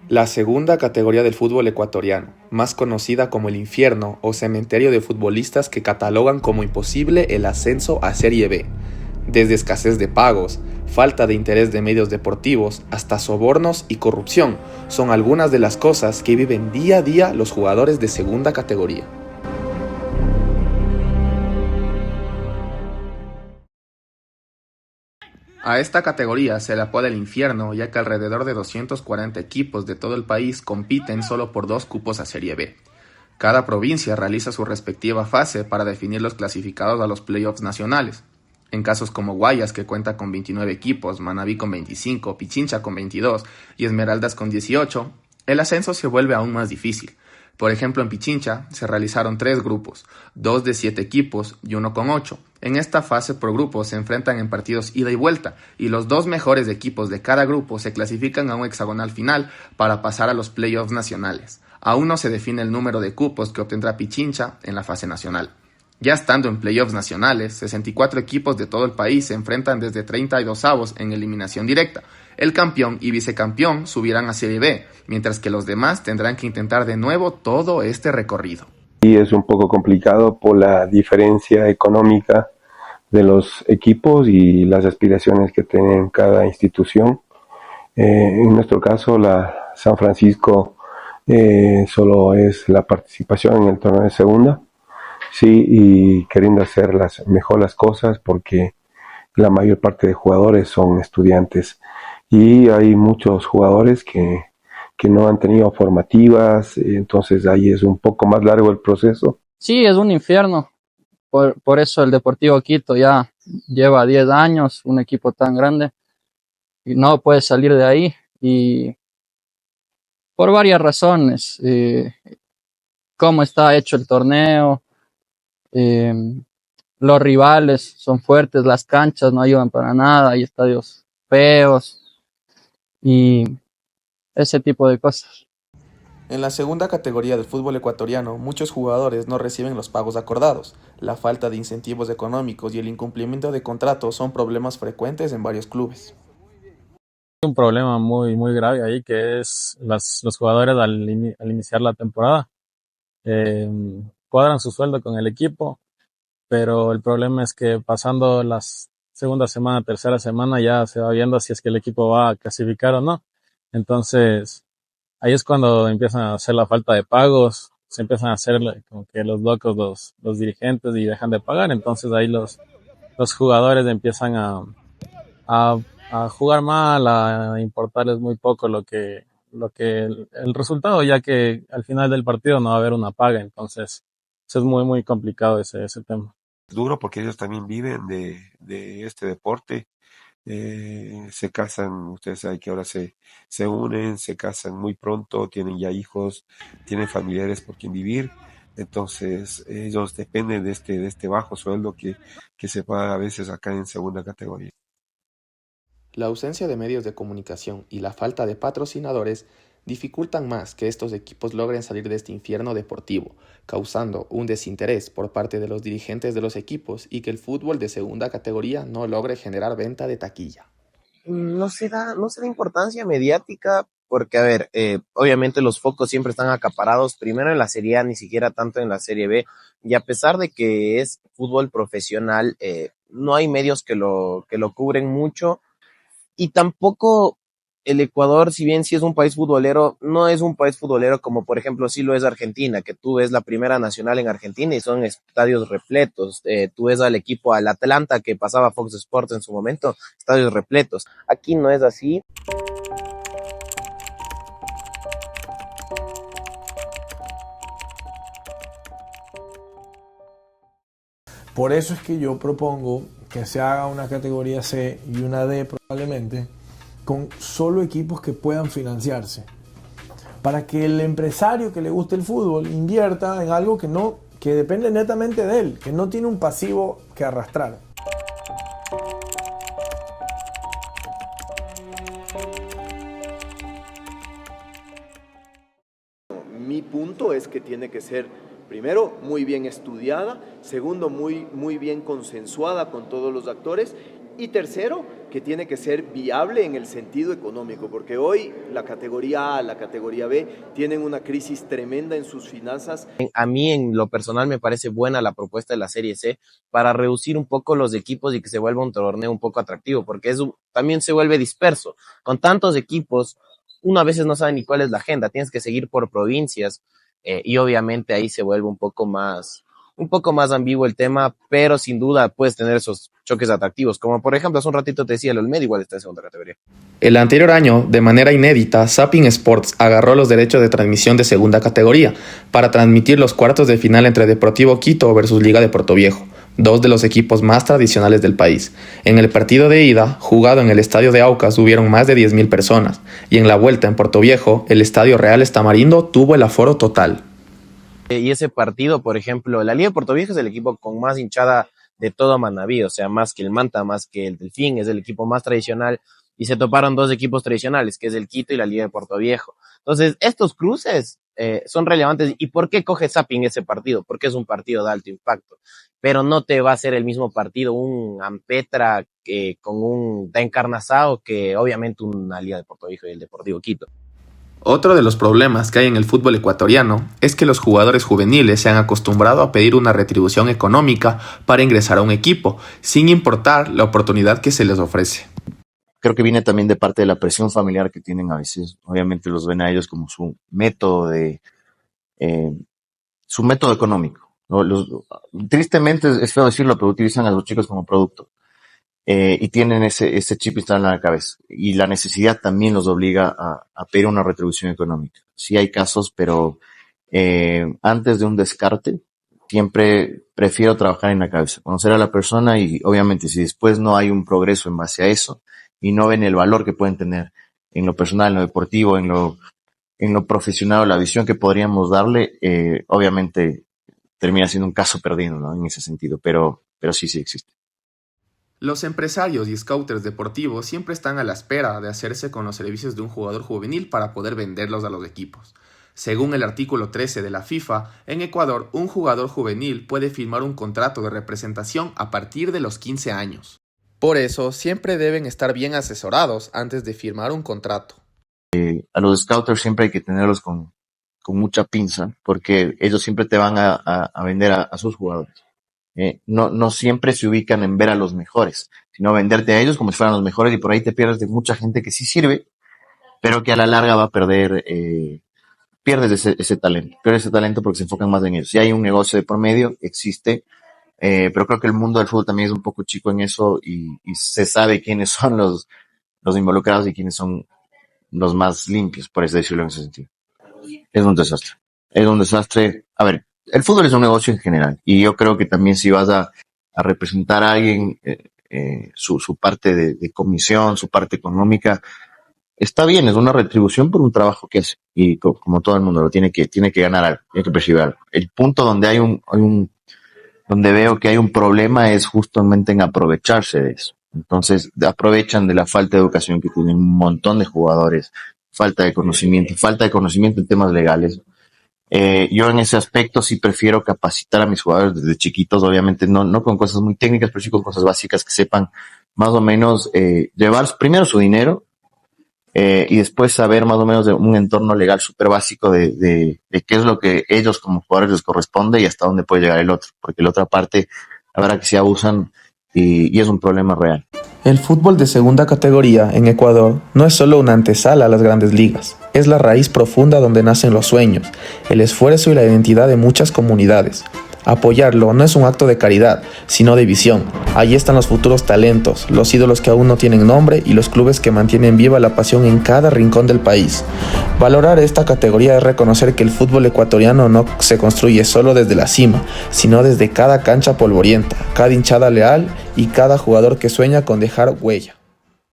La segunda categoría del fútbol ecuatoriano, más conocida como el infierno o cementerio de futbolistas que catalogan como imposible el ascenso a Serie B, desde escasez de pagos, falta de interés de medios deportivos, hasta sobornos y corrupción, son algunas de las cosas que viven día a día los jugadores de segunda categoría. A esta categoría se le apoda el infierno, ya que alrededor de 240 equipos de todo el país compiten solo por dos cupos a Serie B. Cada provincia realiza su respectiva fase para definir los clasificados a los playoffs nacionales. En casos como Guayas, que cuenta con 29 equipos, Manabí con 25, Pichincha con 22 y Esmeraldas con 18, el ascenso se vuelve aún más difícil. Por ejemplo, en Pichincha se realizaron 3 grupos, 2 de 7 equipos y uno con 8. En esta fase por grupos se enfrentan en partidos ida y vuelta, y los dos mejores equipos de cada grupo se clasifican a un hexagonal final para pasar a los playoffs nacionales. Aún no se define el número de cupos que obtendrá Pichincha en la fase nacional. Ya estando en playoffs nacionales, 64 equipos de todo el país se enfrentan desde 32avos en eliminación directa. El campeón y vicecampeón subirán a Serie B, mientras que los demás tendrán que intentar de nuevo todo este recorrido. Y es un poco complicado por la diferencia económica de los equipos y las aspiraciones que tienen cada institución. En nuestro caso, la San Francisco solo es la participación en el torneo de segunda, sí, y queriendo hacer mejor las cosas porque la mayor parte de jugadores son estudiantes y hay muchos jugadores que no han tenido formativas, entonces ahí es un poco más largo el proceso. Sí, es un infierno. Por eso el Deportivo Quito ya lleva 10 años, un equipo tan grande, y no puede salir de ahí. Y por varias razones, cómo está hecho el torneo, eh, los rivales son fuertes, las canchas no ayudan para nada, hay estadios feos y ese tipo de cosas. En la segunda categoría del fútbol ecuatoriano, muchos jugadores no reciben los pagos acordados. La falta de incentivos económicos y el incumplimiento de contratos son problemas frecuentes en varios clubes. Un problema muy grave ahí que es los jugadores al iniciar la temporada eh, cuadran su sueldo con el equipo, pero el problema es que pasando la segunda semana, tercera semana ya se va viendo si es que el equipo va a clasificar o no. Entonces ahí es cuando empiezan a hacer la falta de pagos, se empiezan a hacer como que los locos los dirigentes y dejan de pagar. Entonces ahí los jugadores empiezan a, a jugar mal, a importarles muy poco lo que el resultado, ya que al final del partido no va a haber una paga. Entonces eso es muy complicado ese tema. Duro porque ellos también viven de este deporte. Se casan, ustedes saben que ahora se unen, se casan muy pronto, tienen ya hijos, tienen familiares por quien vivir. Entonces ellos dependen de este bajo sueldo que se paga a veces acá en segunda categoría. La ausencia de medios de comunicación y la falta de patrocinadores dificultan más que estos equipos logren salir de este infierno deportivo, causando un desinterés por parte de los dirigentes de los equipos y que el fútbol de segunda categoría no logre generar venta de taquilla. No se da importancia mediática porque, a ver, obviamente los focos siempre están acaparados, primero en la Serie A, ni siquiera tanto en la Serie B, y a pesar de que es fútbol profesional, no hay medios que lo cubren mucho, y tampoco el Ecuador, si bien sí es un país futbolero, no es un país futbolero como por ejemplo sí lo es Argentina, que tú ves la primera nacional en Argentina y son estadios repletos, tú ves al Atlanta que pasaba Fox Sports en su momento, estadios repletos. Aquí no es así. Por eso es que yo propongo que se haga una categoría C y una D probablemente con solo equipos que puedan financiarse, para que el empresario que le guste el fútbol invierta en algo que depende netamente de él, que no tiene un pasivo que arrastrar. Mi punto es que tiene que ser, primero, muy bien estudiada, segundo, muy bien consensuada con todos los actores, y tercero, que tiene que ser viable en el sentido económico, porque hoy la categoría A, la categoría B tienen una crisis tremenda en sus finanzas. A mí en lo personal me parece buena la propuesta de la Serie C para reducir un poco los equipos y que se vuelva un torneo un poco atractivo, porque también se vuelve disperso. Con tantos equipos, uno a veces no sabe ni cuál es la agenda, tienes que seguir por provincias y obviamente ahí se vuelve un poco más ambiguo el tema, pero sin duda puedes tener esos choques atractivos, como por ejemplo hace un ratito te decía, el Olmedo igual está en segunda categoría. El anterior año, de manera inédita, Zapping Sports agarró los derechos de transmisión de segunda categoría para transmitir los cuartos de final entre Deportivo Quito versus Liga de Puerto Viejo, dos de los equipos más tradicionales del país. En el partido de ida, jugado en el estadio de Aucas, hubieron más de 10.000 personas, y en la vuelta en Puerto Viejo, el estadio Reales Tamarindo tuvo el aforo total. Y ese partido, por ejemplo, la Liga de Puerto Viejo es el equipo con más hinchada de todo Manabí, o sea, más que el Manta, más que el Delfín, es el equipo más tradicional, y se toparon dos equipos tradicionales, que es el Quito y la Liga de Puerto Viejo. Entonces, estos cruces son relevantes. ¿Y por qué coge Zapping ese partido? Porque es un partido de alto impacto, pero no te va a ser el mismo partido un Ampetra con un Encarnazao que obviamente una Liga de Puerto Viejo y el Deportivo Quito. Otro de los problemas que hay en el fútbol ecuatoriano es que los jugadores juveniles se han acostumbrado a pedir una retribución económica para ingresar a un equipo, sin importar la oportunidad que se les ofrece. Creo que viene también de parte de la presión familiar que tienen a veces. Obviamente los ven a ellos como su método económico, ¿no? Tristemente es feo decirlo, pero utilizan a los chicos como producto. Y tienen ese chip instalado en la cabeza. Y la necesidad también los obliga a pedir una retribución económica. Sí hay casos, pero antes de un descarte, siempre prefiero trabajar en la cabeza, conocer a la persona y obviamente si después no hay un progreso en base a eso y no ven el valor que pueden tener en lo personal, en lo deportivo, en lo profesional, la visión que podríamos darle, obviamente termina siendo un caso perdido, ¿no? En ese sentido, pero sí existe. Los empresarios y scouters deportivos siempre están a la espera de hacerse con los servicios de un jugador juvenil para poder venderlos a los equipos. Según el artículo 13 de la FIFA, en Ecuador un jugador juvenil puede firmar un contrato de representación a partir de los 15 años. Por eso, siempre deben estar bien asesorados antes de firmar un contrato. A los scouters siempre hay que tenerlos con mucha pinza, porque ellos siempre te van a vender a sus jugadores. No siempre se ubican en ver a los mejores, sino venderte a ellos como si fueran los mejores y por ahí te pierdes de mucha gente que sí sirve, pero que a la larga va a perder, pierdes ese talento porque se enfocan más en ellos. Si hay un negocio de por medio, existe, pero creo que el mundo del fútbol también es un poco chico en eso y se sabe quiénes son los involucrados y quiénes son los más limpios, por así decirlo en ese sentido. Es un desastre. A ver, el fútbol es un negocio en general y yo creo que también si vas a representar a alguien, su parte de comisión, su parte económica, está bien, es una retribución por un trabajo que hace y como todo el mundo lo tiene que ganar algo, tiene que percibir algo. El punto donde donde veo que hay un problema es justamente en aprovecharse de eso. Entonces aprovechan de la falta de educación que tienen un montón de jugadores, falta de conocimiento en temas legales. Yo en ese aspecto sí prefiero capacitar a mis jugadores desde chiquitos, obviamente no con cosas muy técnicas, pero sí con cosas básicas que sepan más o menos llevar primero su dinero y después saber más o menos de un entorno legal súper básico de qué es lo que ellos como jugadores les corresponde y hasta dónde puede llegar el otro, porque la otra parte, la verdad que se abusan y es un problema real. El fútbol de segunda categoría en Ecuador no es solo una antesala a las grandes ligas, es la raíz profunda donde nacen los sueños, el esfuerzo y la identidad de muchas comunidades. Apoyarlo no es un acto de caridad, sino de visión. Allí están los futuros talentos, los ídolos que aún no tienen nombre y los clubes que mantienen viva la pasión en cada rincón del país. Valorar esta categoría es reconocer que el fútbol ecuatoriano no se construye solo desde la cima, sino desde cada cancha polvorienta, cada hinchada leal y cada jugador que sueña con dejar huella.